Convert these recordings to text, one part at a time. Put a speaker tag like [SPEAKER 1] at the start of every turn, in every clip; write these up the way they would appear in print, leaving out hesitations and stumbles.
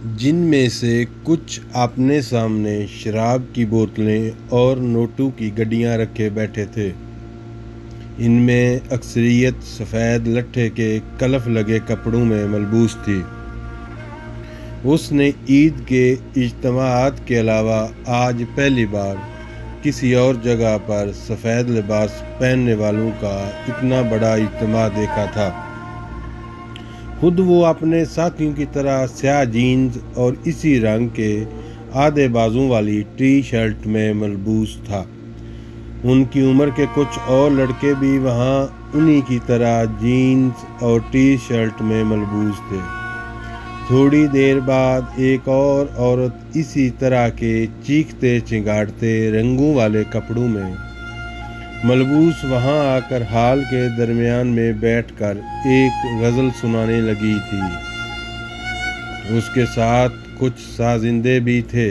[SPEAKER 1] جن میں سے کچھ اپنے سامنے شراب کی بوتلیں اور نوٹوں کی گڈیاں رکھے بیٹھے تھے۔ ان میں اکثریت سفید لٹھے کے کلف لگے کپڑوں میں ملبوس تھی۔ اس نے عید کے اجتماعات کے علاوہ آج پہلی بار کسی اور جگہ پر سفید لباس پہننے والوں کا اتنا بڑا اجتماع دیکھا تھا۔ خود وہ اپنے ساتھیوں کی طرح سیاہ جینز اور اسی رنگ کے آدھے بازوں والی ٹی شرٹ میں ملبوس تھا۔ ان کی عمر کے کچھ اور لڑکے بھی وہاں انہی کی طرح جینز اور ٹی شرٹ میں ملبوس تھے۔ تھوڑی دیر بعد ایک اور عورت اسی طرح کے چیختے چنگاڑتے رنگوں والے کپڑوں میں ملبوس وہاں آ کر ہال کے درمیان میں بیٹھ کر ایک غزل سنانے لگی تھی۔ اس کے ساتھ کچھ سازندے بھی تھے۔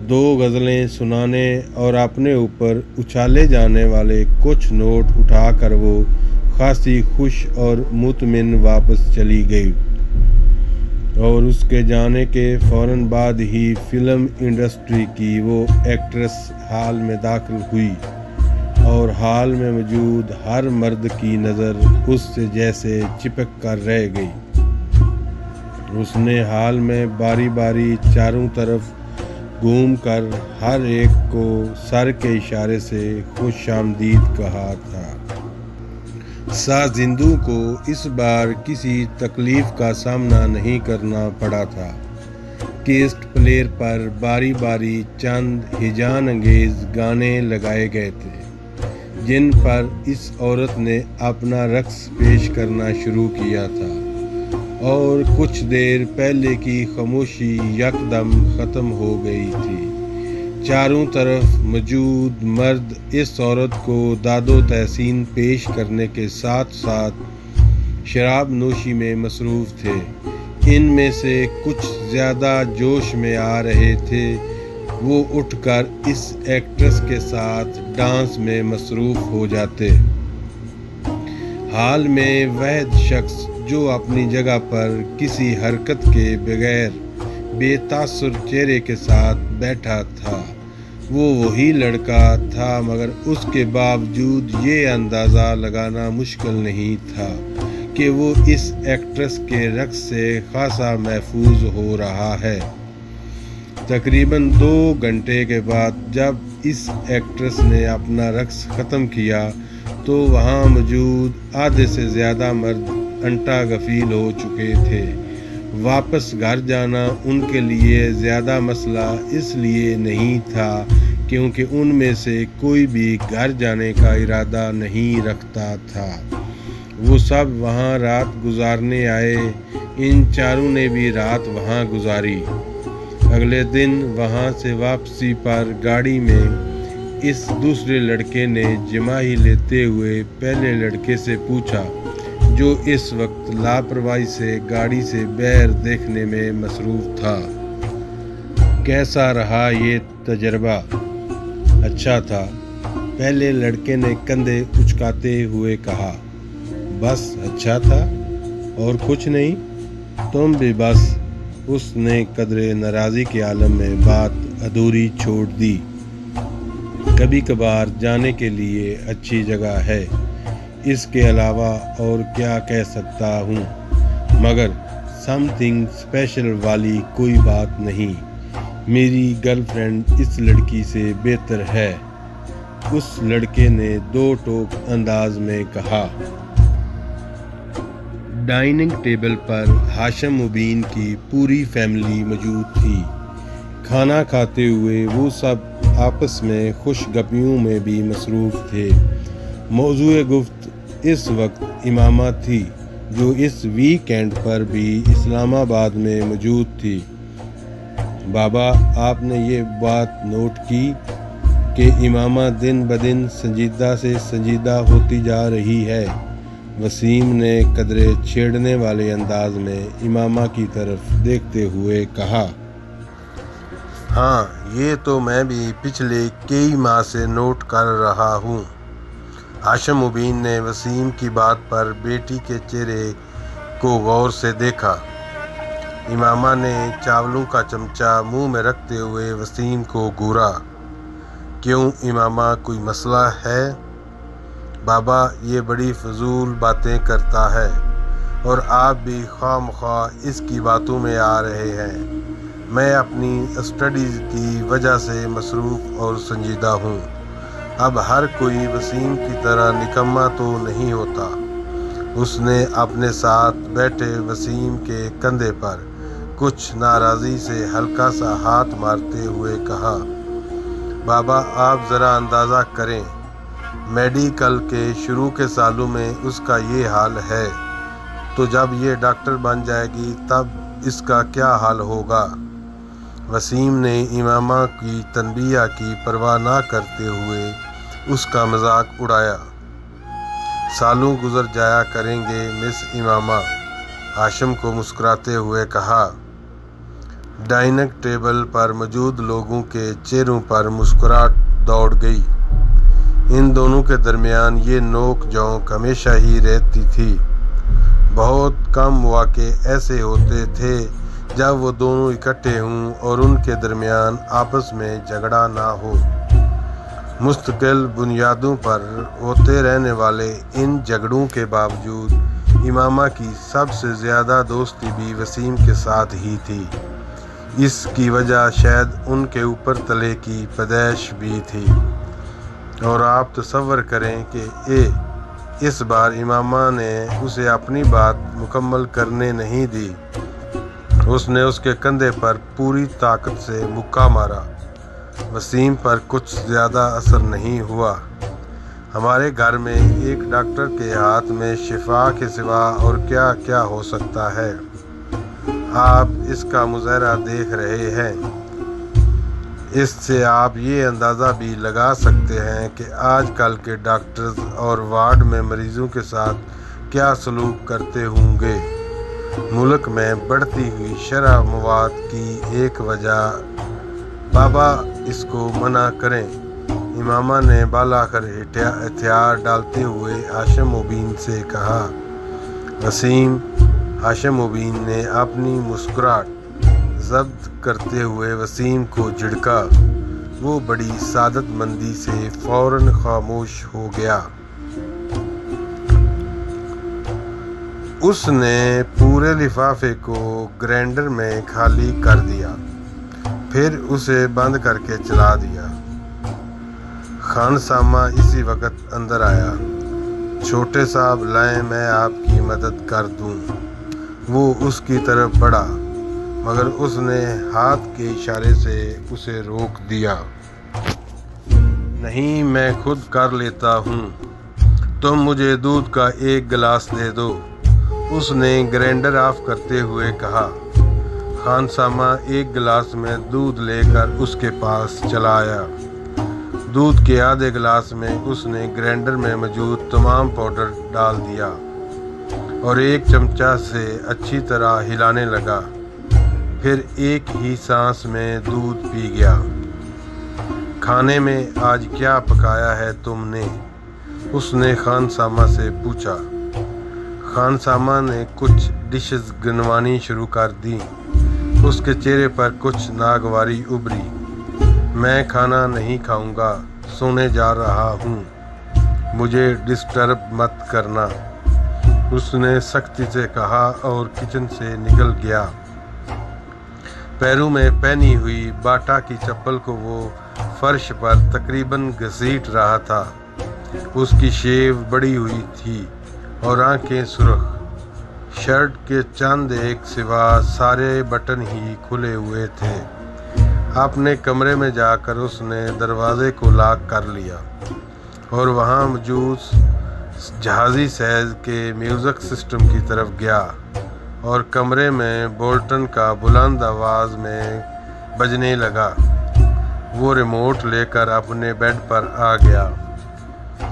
[SPEAKER 1] 2 غزلیں سنانے اور اپنے اوپر اچھالے جانے والے کچھ نوٹ اٹھا کر وہ خاصی خوش اور مطمئن واپس چلی گئی، اور اس کے جانے کے فوراً بعد ہی فلم انڈسٹری کی وہ ایکٹریس ہال میں داخل ہوئی، اور ہال میں موجود ہر مرد کی نظر اس سے جیسے چپک کر رہ گئی۔ اس نے ہال میں باری باری چاروں طرف گھوم کر ہر ایک کو سر کے اشارے سے خوش آمدید کہا تھا۔ سازندوں کو اس بار کسی تکلیف کا سامنا نہیں کرنا پڑا تھا۔ کیسٹ پلیئر پر باری باری چند ہیجان انگیز گانے لگائے گئے تھے، جن پر اس عورت نے اپنا رقص پیش کرنا شروع کیا تھا، اور کچھ دیر پہلے کی خاموشی یکدم ختم ہو گئی تھی۔ چاروں طرف موجود مرد اس عورت کو داد و تحسین پیش کرنے کے ساتھ ساتھ شراب نوشی میں مصروف تھے۔ ان میں سے کچھ زیادہ جوش میں آ رہے تھے۔ وہ اٹھ کر اس ایکٹریس کے ساتھ ڈانس میں مصروف ہو جاتے۔ حال میں واحد شخص جو اپنی جگہ پر کسی حرکت کے بغیر بے تاثر چہرے کے ساتھ بیٹھا تھا وہ وہی لڑکا تھا، مگر اس کے باوجود یہ اندازہ لگانا مشکل نہیں تھا کہ وہ اس ایکٹریس کے رقص سے خاصا محفوظ ہو رہا ہے۔ تقریباً 2 گھنٹے کے بعد جب اس ایکٹریس نے اپنا رقص ختم کیا تو وہاں موجود آدھے سے زیادہ مرد انٹا غفیل ہو چکے تھے۔ واپس گھر جانا ان کے لیے زیادہ مسئلہ اس لیے نہیں تھا کیونکہ ان میں سے کوئی بھی گھر جانے کا ارادہ نہیں رکھتا تھا۔ وہ سب وہاں رات گزارنے آئے۔ ان چاروں نے بھی رات وہاں گزاری۔ اگلے دن وہاں سے واپسی پر گاڑی میں اس دوسرے لڑکے نے جمائی لیتے ہوئے پہلے لڑکے سے پوچھا، جو اس وقت لاپرواہی سے گاڑی سے باہر دیکھنے میں مصروف تھا، کیسا رہا یہ تجربہ؟ اچھا تھا، پہلے لڑکے نے کندھے اچکاتے ہوئے کہا۔ بس اچھا تھا اور کچھ نہیں؟ تم بھی بس؟ اس نے قدرے ناراضی کے عالم میں بات ادھوری چھوڑ دی۔ کبھی کبھار جانے کے لیے اچھی جگہ ہے، اس کے علاوہ اور کیا کہہ سکتا ہوں، مگر سم تھنگ اسپیشل والی کوئی بات نہیں۔ میری گرل فرینڈ اس لڑکی سے بہتر ہے، اس لڑکے نے 2 ٹوک انداز میں کہا۔ ڈائننگ ٹیبل پر ہاشم مبین کی پوری فیملی موجود تھی۔ کھانا کھاتے ہوئے وہ سب آپس میں خوش گپیوں میں بھی مصروف تھے۔ موضوع گفت اس وقت امامہ تھی، جو اس ویک اینڈ پر بھی اسلام آباد میں موجود تھی۔ بابا، آپ نے یہ بات نوٹ کی کہ امامہ دن بدن سنجیدہ سے سنجیدہ ہوتی جا رہی ہے؟ وسیم نے قدرے چھیڑنے والے انداز میں امامہ کی طرف دیکھتے ہوئے کہا۔ ہاں، یہ تو میں بھی پچھلے کئی ماہ سے نوٹ کر رہا ہوں۔ ہاشم مبین نے وسیم کی بات پر بیٹی کے چہرے کو غور سے دیکھا۔ امامہ نے چاولوں کا چمچہ منہ میں رکھتے ہوئے وسیم کو گھورا۔ کیوں امامہ، کوئی مسئلہ ہے؟ بابا یہ بڑی فضول باتیں کرتا ہے اور آپ بھی خواہ مخواہ اس کی باتوں میں آ رہے ہیں۔ میں اپنی اسٹڈیز کی وجہ سے مصروف اور سنجیدہ ہوں۔ اب ہر کوئی وسیم کی طرح نکما تو نہیں ہوتا۔ اس نے اپنے ساتھ بیٹھے وسیم کے کندھے پر کچھ ناراضی سے ہلکا سا ہاتھ مارتے ہوئے کہا، بابا آپ ذرا اندازہ کریں، میڈیکل کے شروع کے سالوں میں اس کا یہ حال ہے، تو جب یہ ڈاکٹر بن جائے گی تب اس کا کیا حال ہوگا؟ وسیم نے امامہ کی تنبیہ کی پرواہ نہ کرتے ہوئے اس کا مذاق اڑایا۔ سالوں گزر جایا کریں گے مس امامہ، ہاشم کو مسکراتے ہوئے کہا۔ ڈائننگ ٹیبل پر موجود لوگوں کے چہروں پر مسکراہٹ دوڑ گئی۔ ان دونوں کے درمیان یہ نوک جھونک ہمیشہ ہی رہتی تھی۔ بہت کم مواقع ایسے ہوتے تھے جب وہ دونوں اکٹھے ہوں اور ان کے درمیان آپس میں جھگڑا نہ ہو۔ مستقل بنیادوں پر ہوتے رہنے والے ان جھگڑوں کے باوجود امامہ کی سب سے زیادہ دوستی بھی وسیم کے ساتھ ہی تھی۔ اس کی وجہ شاید ان کے اوپر تلے کی پیدائش بھی تھی۔ اور آپ تصور کریں کہ اس بار امامہ نے اسے اپنی بات مکمل کرنے نہیں دی۔ اس نے اس کے کندھے پر پوری طاقت سے مکہ مارا۔ وسیم پر کچھ زیادہ اثر نہیں ہوا۔ ہمارے گھر میں ایک ڈاکٹر کے ہاتھ میں شفا کے سوا اور کیا کیا ہو سکتا ہے؟ آپ اس کا مظاہرہ دیکھ رہے ہیں۔ اس سے آپ یہ اندازہ بھی لگا سکتے ہیں کہ آج کل کے ڈاکٹرز اور وارڈ میں مریضوں کے ساتھ کیا سلوک کرتے ہوں گے۔ ملک میں بڑھتی ہوئی شرح مواد کی ایک وجہ۔ بابا اس کو منع کریں، امامہ نے بالآخر ہتھیار ڈالتے ہوئے ہاشم مبین سے کہا۔ وسیم، ہاشم مبین نے اپنی مسکراہٹ ضبط کرتے ہوئے وسیم کو جھڑکا۔ وہ بڑی سعادت مندی سے فوراً خاموش ہو گیا۔ اس نے پورے لفافے کو گرائنڈر میں خالی کر دیا، پھر اسے بند کر کے چلا دیا۔ خانسامہ اسی وقت اندر آیا۔ چھوٹے صاحب لائیں، میں آپ کی مدد کر دوں۔ وہ اس کی طرف بڑھا مگر اس نے ہاتھ کے اشارے سے اسے روک دیا۔ نہیں، میں خود کر لیتا ہوں، تم مجھے دودھ کا ایک گلاس دے دو، اس نے گرائنڈر آف کرتے ہوئے کہا۔ خانسامہ ایک گلاس میں دودھ لے کر اس کے پاس چلا آیا۔ دودھ کے آدھے گلاس میں اس نے گرائنڈر میں موجود تمام پاؤڈر ڈال دیا اور ایک چمچہ سے اچھی طرح ہلانے لگا، پھر ایک ہی سانس میں دودھ پی گیا۔ کھانے میں آج کیا پکایا ہے تم نے؟ اس نے خانسامہ سے پوچھا۔ خانسامہ نے کچھ ڈشز گنوانی شروع کر دیں۔ اس کے چہرے پر کچھ ناگواری ابھری۔ میں کھانا نہیں کھاؤں گا، سونے جا رہا ہوں، مجھے ڈسٹرب مت کرنا، اس نے سختی سے کہا اور کچن سے نکل گیا۔ پیروں میں پہنی ہوئی باٹا کی چپل کو وہ فرش پر تقریباً گھسیٹ رہا تھا۔ اس کی شیو بڑی ہوئی تھی اور آنکھیں سرخ۔ شرٹ کے چند ایک سوا سارے بٹن ہی کھلے ہوئے تھے۔ اپنے کمرے میں جا کر اس نے دروازے کو لاک کر لیا اور وہاں موجود جہازی سائز کے میوزک سسٹم کی طرف گیا اور کمرے میں بولٹن کا بلند آواز میں بجنے لگا۔ وہ ریموٹ لے کر اپنے بیڈ پر آ گیا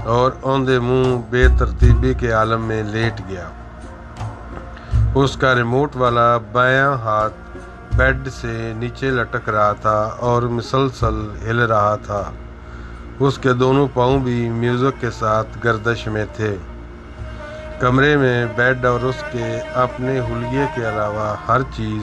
[SPEAKER 1] اور اوندھے منہ بے ترتیبی کے عالم میں لیٹ گیا۔ اس کا ریموٹ والا بایاں ہاتھ بیڈ سے نیچے لٹک رہا تھا اور مسلسل ہل رہا تھا۔ اس کے دونوں پاؤں بھی میوزک کے ساتھ گردش میں تھے۔ کمرے میں بیڈ اور اس کے اپنے حلیے کے علاوہ ہر چیز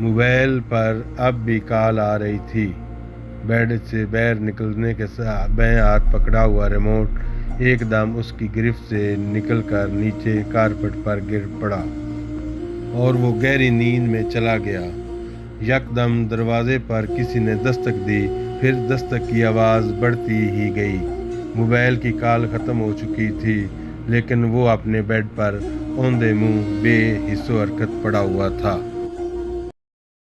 [SPEAKER 1] موبائل پر اب بھی کال آ رہی تھی۔ بیڈ سے باہر نکلنے کے ساتھ بائیں ہاتھ پکڑا ہوا ریموٹ ایک دم اس کی گرفت سے نکل کر نیچے کارپٹ پر گر پڑا اور وہ گہری نیند میں چلا گیا۔ یکدم دروازے پر کسی نے دستک دی، پھر دستک کی آواز بڑھتی ہی گئی۔ موبائل کی کال ختم ہو چکی تھی، لیکن وہ اپنے بیڈ پر اوندھے منہ بے حس و حرکت پڑا ہوا تھا۔